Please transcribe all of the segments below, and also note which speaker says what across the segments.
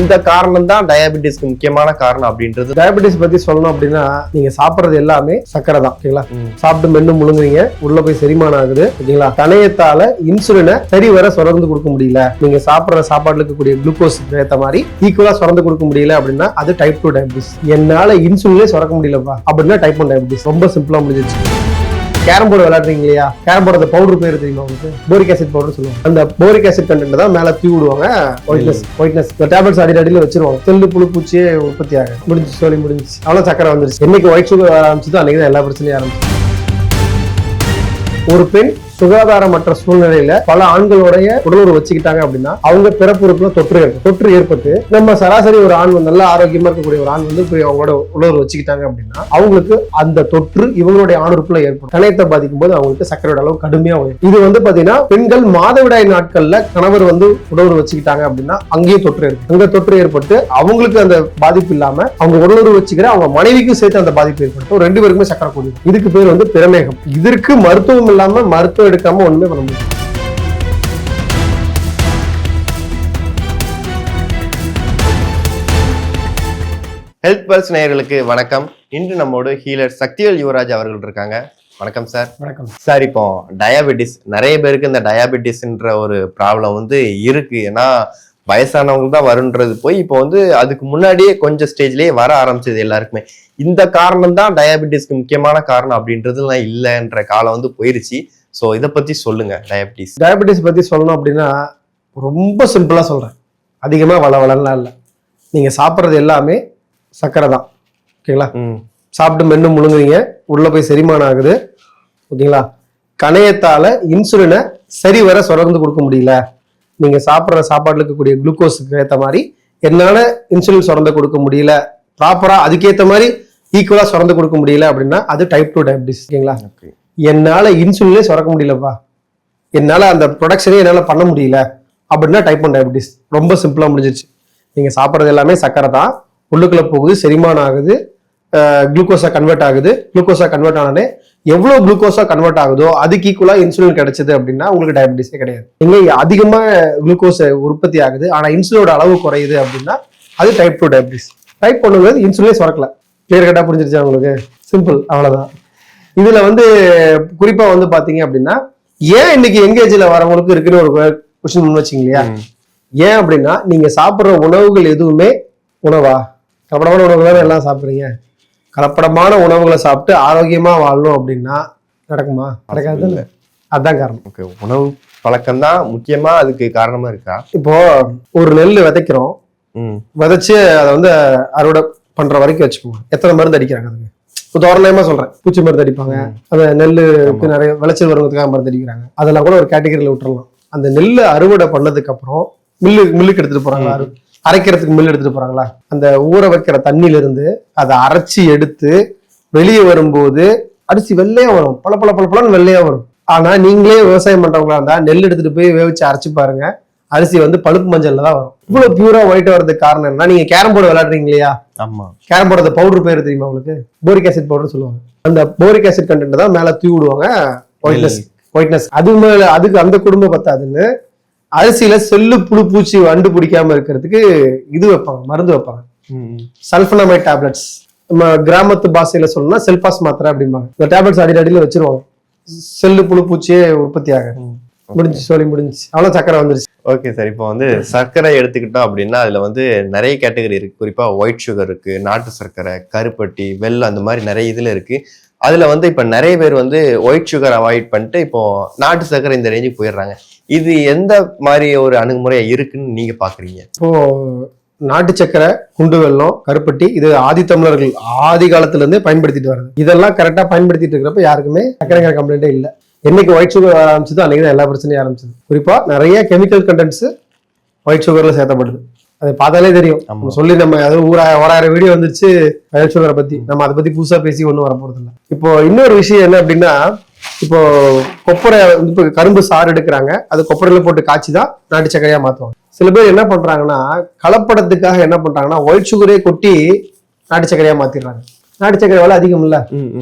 Speaker 1: இந்த காரணம் தான் டயாபெட்டிஸ்க்கு முக்கியமான காரணம் அப்படின்றது.
Speaker 2: டயாபெட்டிஸ் பத்தி சொல்லணும் அப்படின்னா நீங்க சாப்பிடுறது எல்லாமே சக்கரை தான். ஓகேங்களா, சாப்பிட்டு மென்னு முழுங்குறீங்க, உள்ள போய் செரிமானம் ஆகுது. ஓகேங்களா, கணையத்தால இன்சுலினை சரி வர சுரந்து கொடுக்க முடியல, நீங்க சாப்பிடுற சாப்பாடுல இருக்கக்கூடிய குளுக்கோஸ் ஏத்த மாதிரி ஈக்குவலா சுரந்து கொடுக்க முடியல அப்படின்னா அது டைப் 2 டயாபெட்டிஸ். என்னால இன்சுலினே சுரக்க முடியலப்பா அப்படின்னா டைப் 1 டயாபெட்டிஸ். ரொம்ப சிம்பிளா முடிஞ்சிச்சு. கேரம் போர்டு விளையாடுறீங்க இல்லையா, கேரம் போர்டு பவுடர் பேர் தெரியுமா உங்களுக்கு? போரிக் ஆசிட் பவுடர் சொல்லுவாங்க. அந்த போரிக் ஆசிட் கண்டென்ட் தான் மேல தூவி விடுவாங்க. ஒயிட்னஸ் டேப்லெட்ஸ் அடியில் வச்சிருவாங்க. செல்லு புழு பூச்சியே உற்பத்தி ஆகும். முடிஞ்சு சொல்லி முடிஞ்சு அவ்வளவு சக்கரை வந்துருச்சு. என்னைக்கு ஒயிட் சுகர் வர ஆரம்பிச்சதோ அன்னைக்கு தான் எல்லா பிரச்சனையும் ஆரம்பிச்சு. ஒரு பெண் சுகாதாரமற்ற சூழ்நிலையில பல ஆண்களுடைய உடலுறவு வச்சுக்கிட்டாங்க அப்படின்னா அவங்க பிறப்புறுப்புல தொற்று ஏற்பட்டு நம்ம சராசரி ஒரு ஆண் நல்ல ஆரோக்கியமா இருக்கக்கூடிய ஒரு ஆண் போய் அவங்களோட உடலுறவு வச்சுக்கிட்டாங்க அப்படின்னா அவங்களுக்கு அந்த தொற்று இவங்களுடைய ஆணுறுப்புல ஏற்படும். கணையத்தை பாதிக்கும் போது அவங்களுக்கு சர்க்கரையோட அளவு கடுமையா வரும். இது பாத்தீங்கன்னா பெண்கள் மாதவிடாய் நாட்கள்ல கணவர் உடலுறவு வச்சுக்கிட்டாங்க அப்படின்னா அங்கேயே தொற்று ஏற்படும். அங்க தொற்று ஏற்பட்டு அவங்களுக்கு அந்த பாதிப்பு இல்லாம அவங்க உடலுறவு வச்சுக்கிற அவங்க மனைவிக்கும் சேர்த்து அந்த பாதிப்பு ஏற்படும். 2 பேருக்குமே சக்கரை கூடியது. இதுக்கு பேர் பிரமேகம். இதற்கு மருத்துவம் இல்லாம மருத்துவம் எடுக்காம ஒண்ணுமே பண்ண முடியும்.
Speaker 1: ஹெல்த் பல்ஸ் நேயர்களுக்கு வணக்கம். இன்று நம்மோடு ஹீலர் சக்திவேல் யுவராஜ் அவர்கள் இருக்காங்க. வணக்கம் சார்.
Speaker 2: வணக்கம்
Speaker 1: சார். இப்போ டயாபெட்டிஸ் நிறைய பேருக்கு இந்த டயாபெட்டிஸ்ன்ற ஒரு ப்ராப்ளம் இருக்கு. ஏன்னா வயசானவங்க தான் வருன்றது போய் இப்போ அதுக்கு முன்னாடியே கொஞ்சம் ஸ்டேஜ்லயே வர ஆரம்பிச்சது எல்லாருக்குமே. இந்த காரணம் தான் டயாபெட்டிஸ்க்கு முக்கியமான காரணம் அப்படின்றதுலாம் இல்லைன்ற காலம் போயிருச்சு. ஸோ இதை பத்தி சொல்லுங்க.
Speaker 2: டயாபெட்டிஸ் பத்தி சொல்லணும் அப்படின்னா ரொம்ப சிம்பிளா சொல்றேன். அதிகமா வளவளலாம் இல்லை. நீங்க சாப்பிட்றது எல்லாமே சக்கரை தான். ஓகேங்களா, சாப்பிட்டு மென்னு முழுங்குறீங்க, உள்ள போய் செரிமானம் ஆகுது. ஓகேங்களா, கணையத்தால இன்சுலினை சரி வர சுரந்து கொடுக்க முடியல, நீங்க சாப்பிட்ற சாப்பாடுல இருக்கக்கூடிய குளுக்கோஸுக்கு ஏற்ற மாதிரி என்னால இன்சுலின் சுரந்து கொடுக்க முடியல, ப்ராப்பரா அதுக்கேற்ற மாதிரி ஈக்குவலா சுரந்து கொடுக்க முடியல அப்படின்னா அது டைப் 2 டயாபெட்டிஸ். ஓகேங்களா, என்னால இன்சுலினே சுரக்க முடியலப்பா, என்னால அந்த ப்ரொடக்ஷனே என்னால பண்ண முடியல அப்படின்னா டைப் 1 டயாபெட்டிஸ். ரொம்ப சிம்பிளா முடிஞ்சிருச்சு. நீங்க சாப்பிட்றது எல்லாமே சக்கரை தான், உள்ளுக்குள்ள போகுது, செரிமானம் ஆகுது, குளுக்கோஸா கன்வெர்ட் ஆகுது. குளுக்கோஸா கன்வெர்ட் ஆனே எவ்வளவு குளுக்கோஸா கன்வெர்ட் ஆகுதோ அதுக்கு ஈக்குவலா இன்சுலின் கிடைச்சது அப்படின்னா உங்களுக்கு டயாபெட்டிஸே கிடையாது. நீங்க அதிகமா குளுக்கோஸ் உற்பத்தி ஆகுது ஆனா இன்சுலினோட அளவு குறையுது அப்படின்னா அது டைப் 2 டயாபெட்டிஸ். டைப் 1 இன்சுலினே சுரக்கல. கிளியர் கட்டா புரிஞ்சிருச்சா உங்களுக்கு? சிம்பிள், அவ்வளவுதான். இதுல குறிப்பா பாத்தீங்க அப்படின்னா ஏன் இன்னைக்கு எங்கேஜ்ல வரவங்களுக்கு இருக்குன்னு ஒரு கொஸ்டின் முன் வச்சிங்க இல்லையா? ஏன் அப்படின்னா நீங்க சாப்பிடுற உணவுகள் எதுவுமே உணவா? கலப்படமான உணவுகள் எல்லாம் சாப்பிடுறீங்க. கலப்படமான உணவுகளை சாப்பிட்டு ஆரோக்கியமா வாழணும் அப்படின்னா நடக்குமா? நடக்காது இல்லை. அதுதான் காரணம்.
Speaker 1: உணவு பழக்கம் தான் முக்கியமா அதுக்கு காரணமா இருக்கா?
Speaker 2: இப்போ ஒரு நெல் விதைக்கிறோம், விதைச்சு அதை அறுவடை பண்ற வரைக்கும் வச்சுக்கோங்க. எத்தனை மருந்து அடிக்கிறாங்க? அதுக்கு உதாரணமா சொல்றேன், பூச்சி மருந்து அடிப்பாங்க, அந்த நெல்லுக்கு நிறைய விளைச்சல் வருவதுக்காக மருந்து அடிக்கிறாங்க. அதெல்லாம் கூட ஒரு கேட்டகரியில விட்டுறலாம். அந்த நெல்லை அறுவடை பண்ணதுக்கு அப்புறம் மில்லுக்கு எடுத்துட்டு போறாங்களா? அரைக்கிறதுக்கு மில்லு எடுத்துட்டு போறாங்களா? அந்த ஊற வைக்கிற தண்ணியில இருந்து அதை அரைச்சி எடுத்து வெளியே வரும்போது அரிசி வெள்ளையா வரும், பல வெள்ளையா வரும். ஆனா நீங்களே விவசாயம் பண்றவங்களா இருந்தா நெல் எடுத்துட்டு போய் வேவிச்சு அரைச்சு பாருங்க, அரிசி பழுப்பு மஞ்சள்ல தான் வரும். இவ்வளவு பியூரா ஒயிட் வரதுக்கு காரணம் என்ன? நீங்க கேரம் போர்டு விளையாடுறீங்க இல்லையா?
Speaker 1: ஆமா.
Speaker 2: கேரம் போர்டு பவுடர் பேர் தெரியுமா உங்களுக்கு? போரிக் ஆசிட் பவுடர் சொல்லுவாங்க. அந்த போரிக் ஆசிட் கண்டென்ட் தான் மேல தூவி விடுவாங்க. ஒயிட்னஸ் அது மேல அதுக்கு அந்த குடும்பம் பத்தாதுன்னு அரிசியில செல்லு புழு பூச்சி வண்டு பிடிக்காம இருக்கிறதுக்கு வைப்பாங்க, மருந்து வைப்பாங்க. சல்பனமைட் டேப்லெட்ஸ். நம்ம கிராமத்து பாஷையில சொல்லணும்னா செல்பாஸ் மாத்திரை அப்படிம்பாங்க. இந்த டேப்லெட்ஸ் அடியில் வச்சிருவாங்க. செல்லு புழு பூச்சியே உற்பத்தி ஆக முடிஞ்சு சொல்லி முடிஞ்சு அவ்வளவு சக்கரை வந்துருச்சு.
Speaker 1: Okay sir. இப்போ சர்க்கரை எடுத்துக்கிட்டோம் அப்படின்னா அதுல நிறைய கேட்டகரி இருக்கு. குறிப்பா ஒயிட் சுகர் இருக்கு, நாட்டு சர்க்கரை, கருப்பட்டி, வெல்லம், அந்த மாதிரி நிறைய இதுல இருக்கு. அதுல இப்ப நிறைய பேர் ஒயிட் சுகர் அவாய்ட் பண்ணிட்டு இப்போ நாட்டு சர்க்கரை இந்த ரேஞ்சுக்கு போயிடுறாங்க. இது எந்த மாதிரி ஒரு அணுகுமுறையா இருக்குன்னு நீங்க பாக்குறீங்க?
Speaker 2: இப்போ நாட்டு சக்கரை, குண்டு வெல்லம், கருப்பட்டி இது ஆதி தமிழர்கள் ஆதி காலத்துல இருந்தே பயன்படுத்திட்டு வருது. இதெல்லாம் கரெக்டா பயன்படுத்திட்டு இருக்கிறப்ப யாருக்குமே சக்கரைங்கிற கம்ப்ளைண்டே இல்லை. என்னைக்கு ஒயிட் சுகர் ஆரம்பிச்சதோ அன்னைக்கு தான் எல்லா பிரச்சனையும் ஆரம்பிச்சது. குறிப்பா நிறைய கெமிக்கல் கண்டென்ட்ஸ் ஒயிட் சுகர்ல சேர்த்தப்படுது. அதை பார்த்தாலே தெரியும். சொல்லி நம்ம அது 1000 வீடியோ வந்துருச்சு ஒயிட் சுகரை பத்தி. நம்ம அதை பத்தி புதுசா பேசி ஒன்றும் வர போறது இல்லை. இப்போ இன்னொரு விஷயம் என்ன அப்படின்னா, இப்போ கொப்பரை இப்போ கரும்பு சாறு எடுக்கிறாங்க, அது கொப்பரையில போட்டு காய்ச்சி தான் நாட்டு சக்கரையா மாத்துவாங்க. சில பேர் என்ன பண்றாங்கன்னா கலப்படத்துக்காக என்ன பண்றாங்கன்னா ஒயிட் சுகரே கொட்டி நாட்டு சக்கரையா மாத்திடுறாங்க. நாட்டு சக்கரை விலை அதிகம் இல்ல.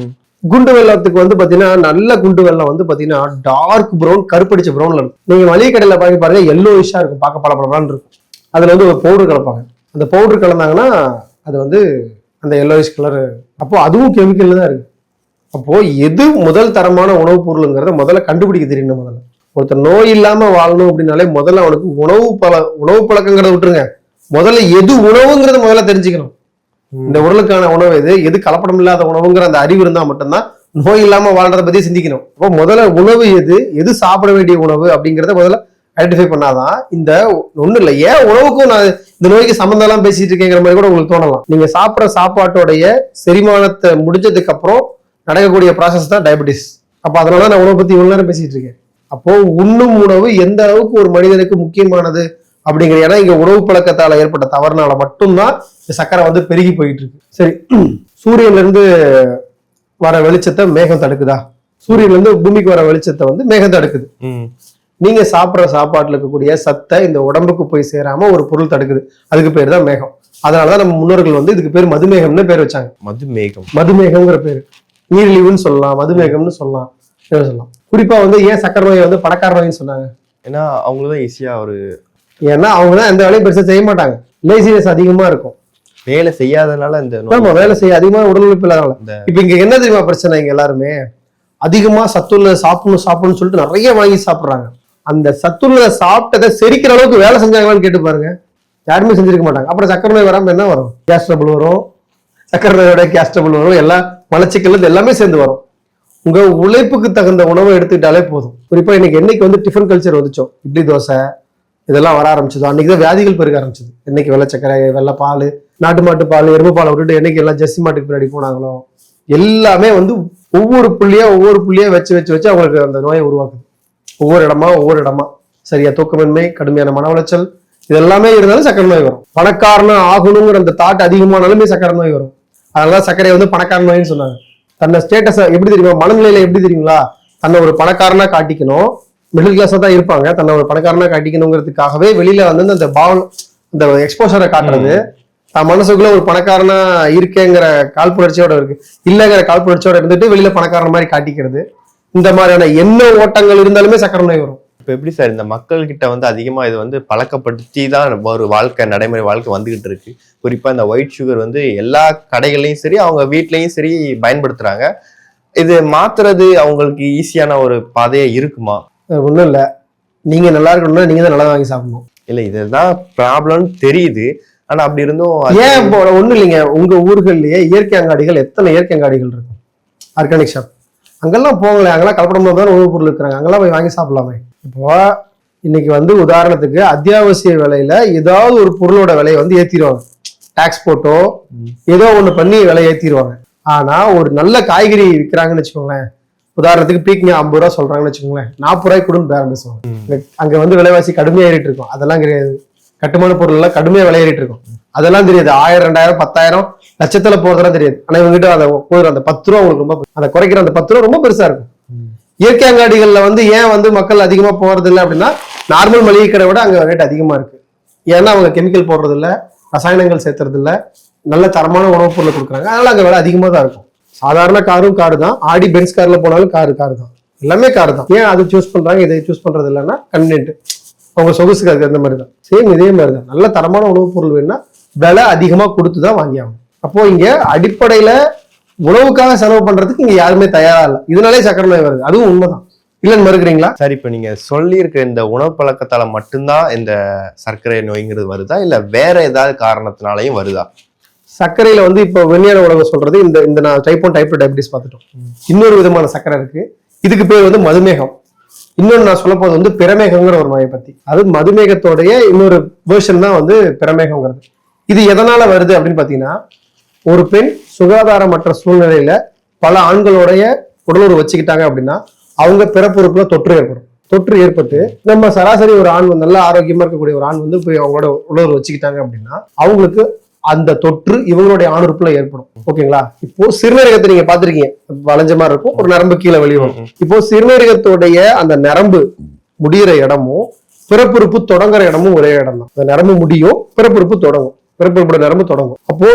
Speaker 2: குண்டு வெள்ளத்துக்கு பாத்தீங்கன்னா நல்ல குண்டு வெள்ளம் பாத்தீங்கன்னா டார்க் ப்ரௌன், கருப்படிச்ச ப்ரௌன்ல இருக்கும். நீங்க மளிகை கடையில பாருங்க எல்லோயிஷா இருக்கும், பார்க்க பல இருக்கும். அதுல ஒரு பவுடர் கலப்பாங்க. அந்த பவுடர் கலந்தாங்கன்னா அது வந்து அந்த yellowish கலர், அப்போ அதுவும் கெமிக்கல் தான் இருக்கு. அப்போ எது முதல் தரமான உணவுப் பொருளுங்கிறத முதல்ல கண்டுபிடிக்க தெரியணும். முதல்ல ஒருத்தர் நோய் இல்லாம வாழணும் அப்படின்னாலே முதல்ல அவனுக்கு உணவு பழக்கங்கிறத விட்டுருங்க, முதல்ல எது உணவுங்கிறத முதல்ல தெரிஞ்சுக்கணும். இந்த உடலுக்கான உணவு எது கலப்படம் இல்லாத உணவுங்கிற அந்த அறிவு இருந்தா மட்டும்தான் நோய் இல்லாம வாழ்றதை பத்தி சிந்திக்கணும். அப்போ முதல்ல உணவு எது சாப்பிட வேண்டிய உணவு அப்படிங்கிறத முதல்ல ஐடென்டிஃபை பண்ணாதான் இந்த ஒண்ணும் இல்லை, ஏன் உணவுக்கும் நான் இந்த நோய்க்கு சம்மந்தம் எல்லாம் பேசிட்டு இருக்கேங்கிற மாதிரி கூட உங்களுக்கு தோணலாம். நீங்க சாப்பிட்ற சாப்பாட்டோடைய செரிமானத்தை முடிஞ்சதுக்கு அப்புறம் நடக்கக்கூடிய ப்ராசஸ் தான் டயபெட்டிஸ். அப்ப அதனால நான் உணவை பத்தி இவ்வளவு நேரம் பேசிட்டு இருக்கேன். அப்போ உண்ணும் உணவு எந்த அளவுக்கு ஒரு மனிதனுக்கு முக்கியமானது அப்படிங்கிற, ஏன்னா இங்க உணவு பழக்கத்தால ஏற்பட்ட தவறுனால மட்டும்தான் இந்த சக்கரை வந்து பெருகி போயிட்டு இருக்கு. சரி, சூரியன்ல இருந்து வர வெளிச்சத்தை மேகம் தடுக்குதா? சூரியன்ல இருந்து பூமிக்கு வர வெளிச்சத்தை வந்து மேகம் தடுக்குது. நீங்க சாப்பிட்ற சாப்பாட்டுல இருக்கக்கூடிய சத்தை இந்த உடம்புக்கு போய் சேராம ஒரு பொருள் தடுக்குது, அதுக்கு பேர் தான் மேகம். அதனாலதான் நம்ம முன்னோர்கள் வந்து இதுக்கு பேர் மதுமேகம்னு பேர் வச்சாங்க. மதுமேகம்ங்கிற பேரு, நீரிழிவுன்னு சொல்லலாம், மதுமேகம்னு சொல்லலாம். குறிப்பா வந்து ஏன் சக்கரை நோயை வந்து பணக்கார நோயின்னு சொன்னாங்க?
Speaker 1: ஏன்னா அவங்களுதான் ஈஸியா
Speaker 2: ஏன்னா அவங்கதான் எந்த வேலையும் பெருசா செய்ய மாட்டாங்க, லேசினஸ் அதிகமா இருக்கும்,
Speaker 1: வேலை செய்யாதனால இந்த
Speaker 2: வேலை செய்ய அதிகமா உடல் உழைப்பு இல்லாதனால. இப்ப இங்க என்ன தெரியுமா பிரச்சனை? இங்க எல்லாருமே அதிகமா சத்துள்ள சாப்பிடணும்னு சொல்லிட்டு நிறைய வாங்கி சாப்பிடுறாங்க. அந்த சத்துள்ள சாப்பிட்டதை செரிக்கிற அளவுக்கு வேலை செஞ்சாங்களான்னு கேட்டு பாருங்க, யாருமே செஞ்சிருக்க மாட்டாங்க. அப்புறம் சக்கரை நோய் வராம என்ன வரும்? கேஸ் ட்ரபிள் வரும், சக்கரை நோயோட கேஸ் ட்ரபிள் வரும், எல்லாம் மலச்சிக்கல் எல்லாமே சேர்ந்து வரும். உங்க உழைப்புக்கு தகுந்த உணவை எடுத்துக்கிட்டாலே போதும். குறிப்பா இன்னைக்கு என்னைக்கு வந்து டிஃபன் கல்ச்சர் வந்துச்சோ, இட்லி தோசை இதெல்லாம் வர ஆரம்பிச்சதோ அன்னைக்குதான் வியாதிகள் பெருக ஆரம்பிச்சது. என்னைக்கு வெள்ளை சக்கரை, வெள்ளை பால், நாட்டு மாட்டு பால், எருமை பாலை விட்டுட்டு என்னைக்கு எல்லாம் ஜெர்சி மாட்டுக்கு பின்னாடி போனாங்களோ, எல்லாமே வந்து ஒவ்வொரு புள்ளியா வச்சு அவங்களுக்கு அந்த நோயை உருவாக்குது. ஒவ்வொரு இடமா சரியா தூக்கமின்மை, கடுமையான மன உளைச்சல், இது எல்லாமே இருந்தாலும் சக்கரை நோய் வரும். பணக்காரனா ஆகணுங்கிற அந்த தாட் அதிகமானாலுமே சக்கரை நோய் வரும். அதனாலதான் சர்க்கரை வந்து பணக்கார நோயின்னு சொன்னாங்க. தன்னை ஸ்டேட்டஸ் எப்படி தெரியுமா, மனநிலையில எப்படி தெரியுங்களா, தன்னை ஒரு பணக்காரனா காட்டிக்கணும், மிடில் கிளாஸா தான் இருப்பாங்க, தன்னை ஒரு பணக்காரனா காட்டிக்கணுங்கிறதுக்காகவே வெளியில வந்து அந்த இந்த எக்ஸ்போஷரை காட்டுறது, தான் மனசுக்குள்ள ஒரு பணக்காரனா இருக்கேங்கிற காழ்ப்புணர்ச்சியோட இருக்கு, இல்லைங்கிற காழ்ப்புணர்ச்சியோட இருந்துட்டு வெளியில பணக்காரன் மாதிரி காட்டிக்கிறது, இந்த மாதிரியான எண்ண ஓட்டங்கள் இருந்தாலுமே சக்கரை நோய் வரும்.
Speaker 1: இப்ப எப்படி சார் இந்த மக்கள் கிட்ட வந்து அதிகமா இது வந்து பழக்கப்படுத்தி தான் ஒரு நடைமுறை வாழ்க்கை வந்துகிட்டு இருக்கு. குறிப்பா இந்த ஒயிட் சுகர் வந்து எல்லா கடைகள்லயும் சரி, அவங்க வீட்லயும் சரி பயன்படுத்துறாங்க. இது மாத்துறது அவங்களுக்கு ஈஸியான ஒரு பாதையா இருக்குமா?
Speaker 2: ஒண்ணும் இல்ல, நீங்க நல்லா இருக்கணும்னா நீங்க தான் நல்லா வாங்கி சாப்பிடணும்.
Speaker 1: இல்ல இதுதான் ப்ராப்ளம் தெரியுது, ஆனா அப்படி இருந்தும்
Speaker 2: ஏன் இப்போ ஒண்ணும் இல்லைங்க, உங்க ஊர்கள்லயே இயற்கை அங்காடிகள் எத்தனை இயற்கை அங்காடிகள் இருக்கும், ஆர்கானிக் ஷாப், அங்கெல்லாம் போங்களேன், அங்கெல்லாம் கலப்படம் தான் உணவுப் பொருள் இருக்கிறாங்க, அங்கெல்லாம் போய் வாங்கி சாப்பிடலாமே. இப்போ இன்னைக்கு வந்து உதாரணத்துக்கு அத்தியாவசிய விலையில ஏதாவது ஒரு பொருளோட விலையை வந்து ஏத்திடுவாங்க, டாக்ஸ் போட்டோ ஏதோ ஒண்ணு பண்ணி விலையை ஏத்திடுவாங்க. ஆனா ஒரு நல்ல காய்கறி விற்கிறாங்கன்னு வச்சுக்கோங்களேன், உதாரணத்துக்கு பீக்கிங்க 50 ரூபா சொல்றாங்கன்னு வச்சுக்கோங்களேன், 40 ரூபாய்க்கு கொடுன்னு பேரம் பேசுவாங்க. அங்க வந்து விலைவாசி கடுமையா ஏறிட்டு இருக்கும், அதெல்லாம் கிடையாது. கட்டுமான பொருள் எல்லாம் கடுமையா விலையேறிட்டு இருக்கும், அதெல்லாம் தெரியாது. 1000, 2000, 10,000 லட்சத்துல போறதெல்லாம் தெரியாது. ஆனா இவங்ககிட்ட அந்த 10 ரூபா உங்களுக்கு ரொம்ப, அந்த குறைக்கிற அந்த 10 ரூபா ரொம்ப பெருசா இருக்கும். இயற்கை அங்காடிகள்ல வந்து ஏன் வந்து மக்கள் அதிகமா போறது இல்லை அப்படின்னா, நார்மல் மளிகை கடை விட அங்க ரேட் அதிகமா இருக்கு. ஏன்னா அவங்க கெமிக்கல் போடுறது இல்ல, ரசாயனங்கள் சேர்த்துறது இல்ல, நல்ல தரமான உணவுப் பொருளை கொடுக்குறாங்க, அதனால அங்க விலை அதிகமா தான் இருக்கும். சாதாரண காரும் காரு தான், ஆடி பென்ஸ் கார்ல போனாலும் காரு தான், எல்லாமே காரு தான். ஏன் அதை சூஸ் பண்றாங்க, இதை சூஸ் பண்றது இல்லைன்னா கன்வீனியன்ட், அவங்க சொகுசுக்கு அதுக்கு அந்த மாதிரி தான். சேம் இதே மாதிரி தான், நல்ல தரமான உணவுப் பொருள் வேணும்னா விலை அதிகமா கொடுத்துதான் வாங்கி ஆகணும். அப்போ இங்க அடிப்படையில உணவுக்காக செலவு பண்றதுக்கு இங்க யாருமே தயாரா இல்லை, இதனாலே சக்கரை நோய் வருது. அதுவும் உண்மைதான், இல்லைன்னு மறுக்கிறீங்களா?
Speaker 1: சரி, இப்ப நீங்க சொல்லி இருக்க இந்த உணவு பழக்கத்தால மட்டும்தான் இந்த சர்க்கரை நோய்ங்கிறது வருதா, இல்ல வேற ஏதாவது காரணத்தினாலையும் வருதா?
Speaker 2: சர்க்கரையில வந்து இப்போ வெண்ணியான உலகம் சொல்றது இந்த நான் டைப் 1 டைப் 2 டயபிட்டிஸ் பார்த்துட்டோம். இன்னொரு விதமான சர்க்கரை இருக்கு, இதுக்கு பேர் வந்து மதுமேகம். இன்னொன்னு நான் சொல்ல போது வந்து பிரமேகங்கிற ஒரு நோயை பத்தி, அது மதுமேகத்தோடைய இன்னொரு வேர்ஷன் தான் வந்து பிரமேகங்கிறது. இது எதனால வருது அப்படின்னு பாத்தீங்கன்னா, ஒரு பெண் சுகாதாரமற்ற சூழ்நிலையில பல ஆண்களுடைய உடலுறவு வச்சுக்கிட்டாங்க அப்படின்னா அவங்க பிறப்புறுப்புல தொற்று ஏற்பட்டு, நம்ம சராசரி ஒரு ஆண் வந்து நல்ல ஆரோக்கியமா இருக்கக்கூடிய ஒரு ஆண் வந்து போய் அவங்களோட உடலுறவு வச்சுக்கிட்டாங்க அப்படின்னா அவங்களுக்கு அந்த தொற்று இவங்களுடைய ஆணுறுப்புல ஏற்படும். ஓகேங்களா? இப்போ சிறுநீரகத்தை நீங்க பாத்திருக்கீங்க, வளைஞ்ச மாதிரி இருக்கும், ஒரு நரம்பு கீழே வெளியே வரும். இப்போ சிறுநீரகத்தோடைய அந்த நரம்பு முடிகிற இடமும் பிறப்புறுப்பு தொடங்குற இடமும் ஒரே இடம் தான். அந்த நரம்பு முடியும், பிறப்புறுப்பு தொடங்கும், பிறப்புறுப்போட நரம்பு தொடங்கும். அப்போ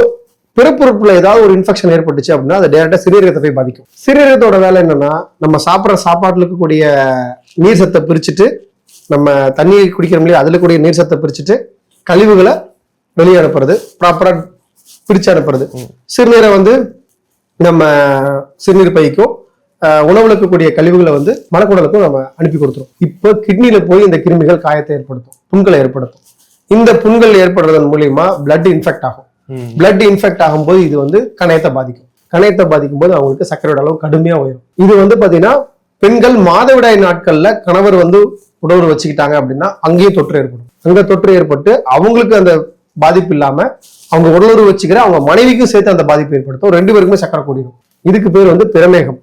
Speaker 2: பிறப்புறுப்புல ஏதாவது ஒரு இன்ஃபெக்ஷன் ஏற்பட்டுச்சு அப்படின்னா அது டைரக்டா சிறுநீரகத்தை போய் பாதிக்கும். சிறுநீரகத்தோட வேலை என்னன்னா, நம்ம சாப்பிட்ற சாப்பாட்டுல இருக்கக்கூடிய நீர் சத்தை பிரிச்சுட்டு, நம்ம தண்ணி குடிக்கிற முடியாது அதுல கூடிய நீர் சத்தை பிரிச்சுட்டு கழிவுகளை வெளியே அனுப்புறது, ப்ராப்பரா பிரிச்சு அனுப்புறது. சிறுநீரை வந்து நம்ம சிறுநீர் பைக்கும் உணவுல இருக்கக்கூடிய கழிவுகளை வந்து மலக்குடலுக்கும் நம்ம அனுப்பி கொடுத்துரும். இப்போ கிட்னில போய் இந்த கிருமிகள் காயத்தை ஏற்படுத்தும், புண்களை ஏற்படுத்தும். இந்த புண்கள் ஏற்படுறதன் மூலியமா பிளட் இன்ஃபெக்ட் ஆகும். பிளட் இன்ஃபெக்ட் ஆகும்போது இது வந்து கணையத்தை பாதிக்கும். கணையத்தை பாதிக்கும் போது அவங்களுக்கு சர்க்கரையோட அளவு கடுமையா உயரும். இது வந்து பாத்தீங்கன்னா பெண்கள் மாதவிடாய் நாட்கள்ல கணவர் வந்து உடல் வச்சுக்கிட்டாங்க அப்படின்னா அங்கேயே தொற்று ஏற்படும். அங்க தொற்று ஏற்பட்டு அவங்களுக்கு அந்த பாதிப்பு இல்லாம அவங்க உடலுறவு வச்சுக்கிற அவங்க மனைவிக்கும் சேர்த்து அந்த பாதிப்பு ஏற்படுத்தும். 2 பேருக்குமே சக்கரை கூடிடும். இதுக்கு பேர் வந்து பிரமேகம்.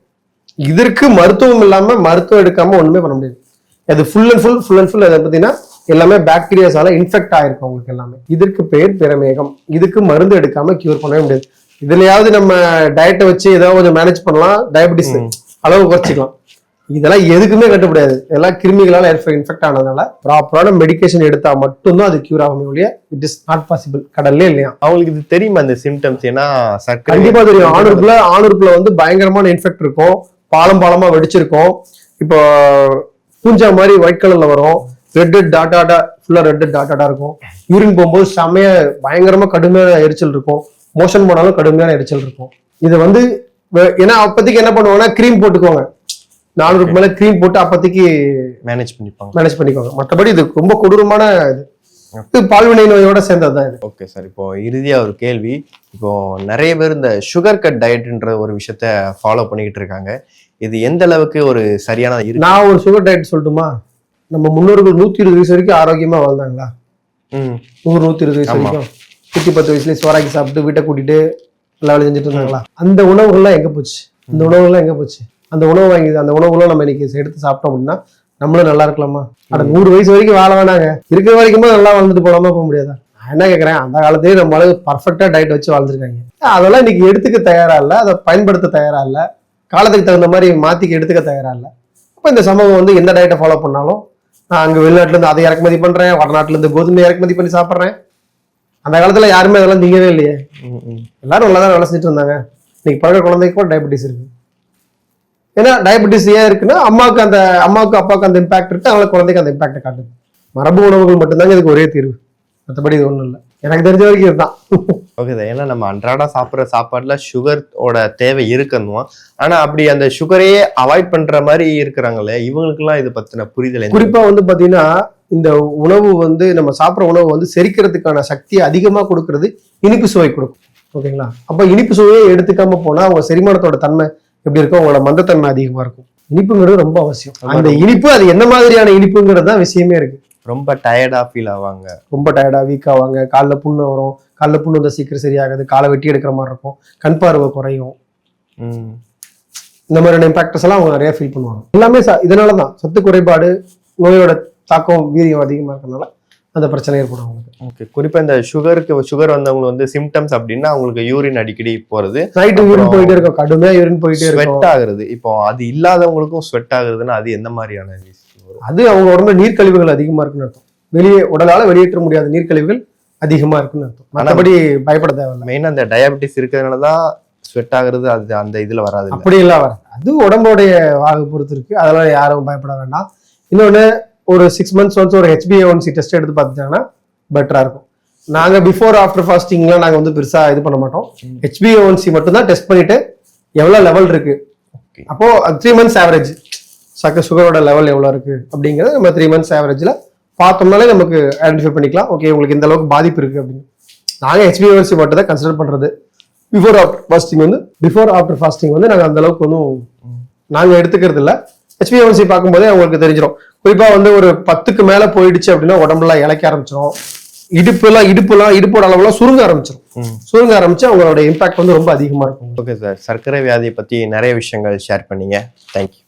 Speaker 2: இதற்கு மருத்துவம் இல்லாம மருத்துவம் எடுக்காம ஒண்ணுமே பண்ண முடியாது. அது ஃபுல் அண்ட் ஃபுல் அதை பார்த்தீங்கன்னா எல்லாமே பாக்டீரியாஸால இன்ஃபெக்ட் ஆயிருக்கும் அவங்களுக்கு எல்லாமே. இதற்கு பேர் பிரமேகம். இதுக்கு மருந்து எடுக்காம கியூர் பண்ணவே முடியாது. இதுலயாவது நம்ம டயட்டை வச்சு ஏதாவது கொஞ்சம் மேனேஜ் பண்ணலாம், டயபெட்டிஸ் அளவு குறைச்சிக்கலாம். இதெல்லாம் எதுக்குமே கட்டுப்படாது. இதெல்லாம் கிருமிகளால இன்ஃபெக்ட் ஆனதுனால ப்ராப்பரான மெடிகேஷன் எடுத்தா மட்டும்தான் அது கியூர் ஆகுமே ஒழிய இட் இஸ் நாட் பாசிபிள். கடல்லே இல்லையா?
Speaker 1: அவங்களுக்கு இது தெரியுமா அந்த சிம்டம்ஸ்? ஏன்னா சர்க்கரை
Speaker 2: கண்டிப்பா தெரியும். ஆணுறுப்புல வந்து பயங்கரமான இன்ஃபெக்ட் இருக்கும், பாலமா வெடிச்சிருக்கும். இப்போ பூஞ்சா மாதிரி ஒயிட் கலர்ல வரும், ரெட் டாட்டாடா ஃபுல்லா ரெட் டாட்டாடா இருக்கும். யூரின் போகும்போது செமைய பயங்கரமா கடுமையான எரிச்சல் இருக்கும், மோஷன் போனாலும் கடுமையான எரிச்சல் இருக்கும். இது வந்து ஏன்னா அப்போதைக்கு என்ன பண்ணுவாங்கன்னா க்ரீம் போட்டுக்குவாங்க, 400 மேல க்ரீம் போட்டு அப்போதைக்கு மேனேஜ் பண்ணிக்குவாங்க. மற்றபடி இது ரொம்ப கொடூரமான இது பால்வினை நோயோட சேர்ந்ததுதான் இது.
Speaker 1: ஓகே சார், இப்போ இறுதியா ஒரு கேள்வி. இப்போ நிறைய பேர் இந்த சுகர் கட் டயட்ன்ற ஒரு விஷயத்த ஃபாலோ பண்ணிக்கிட்டு இருக்காங்க. இது எந்த அளவுக்கு ஒரு சரியான இருக்கு?
Speaker 2: நான் ஒரு சுகர் டயட் சொல்லட்டுமா? நம்ம முன்னோர்கள் 120 வயசு வரைக்கும் ஆரோக்கியமா வாழ்ந்தாங்களா? 120 வயசு வரைக்கும் 10 வயசுல சோறாக்கி சாப்பிட்டு வீட்டை கூட்டிட்டு எல்லா வேலையும் செஞ்சுட்டு இருந்தாங்களா? அந்த உணவுகள்லாம் எங்க போச்சு? அந்த உணவு வாங்கி அந்த உணவுகளும் நம்ம இன்னைக்கு எடுத்து சாப்பிட்டோம் அப்படின்னா நம்மளும் நல்லா இருக்கலாமா? ஆனா 100 வயசு வரைக்கும் வாழ வேணாங்க, இருக்கிற வரைக்குமே நல்லா வாழ்ந்துட்டு போலாமா? போக முடியாதா? நான் என்ன கேட்கறேன், அந்த காலத்திலேயே நம்ம பர்ஃபெக்டா டயட் வச்சு வாழ்ந்துருக்காங்க. அதெல்லாம் இன்னைக்கு எடுத்துக்க தயாரா இல்ல, அதை பயன்படுத்த தயாரா இல்ல, காலத்துக்கு தகுந்த மாதிரி மாத்திக்க எடுத்துக்க தயாரா இல்ல. அப்ப இந்த சமூகம் வந்து எந்த டயட்டை ஃபாலோ பண்ணாலும் நான் அங்க வெளிநாட்டுல இருந்து அதை இறக்குமதி பண்றேன், வடநாட்டுல இருந்து கோதுமை இறக்குமதி பண்ணி சாப்பிட்றேன். அந்த காலத்துல யாருமே அதெல்லாம் திங்கவே இல்லையே, எல்லாரும் நல்லாதான் வேலை செஞ்சுட்டு இருந்தாங்க. இன்னைக்கு பிறகு குழந்தைக்கு கூட டயபெட்டிஸ் இருக்கு. ஏன்னா டயபெட்டிஸ் ஏன் இருக்குன்னா அம்மாவுக்கு அப்பாவுக்கு அந்த இம்பாக்ட் இருக்கு, அதனால குழந்தைக்கு அந்த இம்பாக்ட் காட்டுது. மரபு உணவுகள் மட்டும்தாங்க இதுக்கு ஒரே தீர்வு, மற்றபடி இது ஒண்ணும் இல்லை. எனக்கு தெரிஞ்ச வரைக்கும் இதுதான்.
Speaker 1: ஓகே சார், ஏன்னா நம்ம அன்றாட சாப்பிட்ற சாப்பாடுல சுகரோட தேவை இருக்கணும். ஆனா அப்படி அந்த சுகரையே அவாய்ட் பண்ற மாதிரி இருக்கிறாங்களே, இவங்களுக்குலாம் இதை பத்தின புரிதல்?
Speaker 2: குறிப்பா வந்து பாத்தீங்கன்னா இந்த உணவு வந்து நம்ம சாப்பிட்ற உணவு வந்து செரிக்கிறதுக்கான சக்தியை அதிகமா கொடுக்கறது இனிப்பு சுவை கொடுக்கும். ஓகேங்களா? அப்ப இனிப்பு சுவையை எடுத்துக்காம போனா அவங்க செரிமானத்தோட தன்மை எப்படி இருக்கும், அவங்களோட மந்தத்தன்மை அதிகமா இருக்கும். இனிப்புங்கிறது ரொம்ப அவசியம். அந்த இனிப்பு அது என்ன மாதிரியான இனிப்புங்கிறது தான் விஷயமே இருக்கு.
Speaker 1: ரொம்ப டயர்டா ஃபீல் ஆவாங்க,
Speaker 2: ரொம்ப டயர்டா வீக் ஆவாங்க, காலைல புண்ணு வரும், காலைல புண்ணு வந்து சீக்கிரம் சரியாகாது, காலை வெட்டி எடுக்கிற மாதிரி இருக்கும், கண் பார்வை குறையும். இந்த மாதிரியான இம்பாக்டர்ஸ் எல்லாம் அவங்க நிறைய ஃபீல் பண்ணுவாங்க. எல்லாமே இதனாலதான் சத்து குறைபாடு, நோயோட தாக்கம் வீரியம் அதிகமா இருக்கனால அந்த பிரச்சனை ஏற்படும் அவங்களுக்கு.
Speaker 1: ஓகே, குறிப்பா இந்த சுகர் வந்தவங்க வந்து சிம்டம்ஸ் அப்படின்னா அவங்களுக்கு யூரின் அடிக்கடி போறது,
Speaker 2: நைட்டு யூரின் போயிட்டே இருக்கும், கடுமையா யூரின் போயிட்டே இருக்கும்,
Speaker 1: ஸ்வெட் ஆகுறது. இப்போ அது இல்லாதவங்களுக்கும் ஸ்வெட் ஆகுறதுன்னா அது எந்த மாதிரியான?
Speaker 2: அது அவங்க உடம்புல நீர்க்கழிவுகள் அதிகமா இருக்குன்னு அர்த்தம். உடலால வெளியேற்ற முடியாத நீர்க்கழிவுகள் அதிகமா இருக்குன்னு அர்த்தம். மற்றபடி பயப்பட தேவையில்லை.
Speaker 1: மெயினா அந்த டயபெட்டிஸ் இருக்கிறதுனாலதான் ஸ்வெட் ஆகுறது, அது அந்த இதுல வராது,
Speaker 2: அப்படி எல்லாம் வராது. அது உடம்போடைய வாகு பொறுத்து இருக்கு, அதெல்லாம் யாரும் பயப்பட வேண்டாம். இன்னொன்னு ஒரு 6 months ஒன்ஸ் ஒரு HbA1c டெஸ்ட் எடுத்து பார்த்துட்டாங்கன்னா பெட்டரா இருக்கும். நாங்க பிஃபோர் ஆஃப்டர் ஃபாஸ்டிங்லாம் நாங்க வந்து பெருசா இது பண்ண மாட்டோம். HbA1c மட்டும் தான் டெஸ்ட் பண்ணிட்டு எவ்வளவு லெவல் இருக்கு, அப்போ 3 months ஆவரேஜ் சுகரோட லெவல் எவ்வளவு இருக்கு அப்படிங்கறது நம்ம 3 months ஆவரேஜ்ல பார்த்தோம்னாலே நமக்கு ஐடென்டிஃபை பண்ணிக்கலாம். ஓகே, உங்களுக்கு இந்த அளவுக்கு பாதிப்பு இருக்கு அப்படின்னு. நாங்க HbA1c மட்டும் தான் கன்சிடர் பண்றது. பிஃபோர் ஆஃப்டர் ஃபாஸ்டிங் வந்து நாங்க அந்த அளவுக்கு ஒன்றும் நாங்க எடுத்துக்கிறது இல்லை. HbA1c பார்க்கும்போதே அவங்களுக்கு தெரிஞ்சிடும். குறிப்பா வந்து ஒரு 10க்கு மேல போயிடுச்சு அப்படின்னா உடம்புலாம் இழைக்க ஆரம்பிச்சிடும், இடுப்போட அளவுலாம் சுருங்க ஆரம்பிச்சு அவங்களோட இம்பாக்ட் வந்து ரொம்ப அதிகமா இருக்கும்.
Speaker 1: ஓகே சார், சர்க்கரை வியாதியை பத்தி நிறைய விஷயங்கள் ஷேர் பண்ணீங்க. தேங்க்யூ.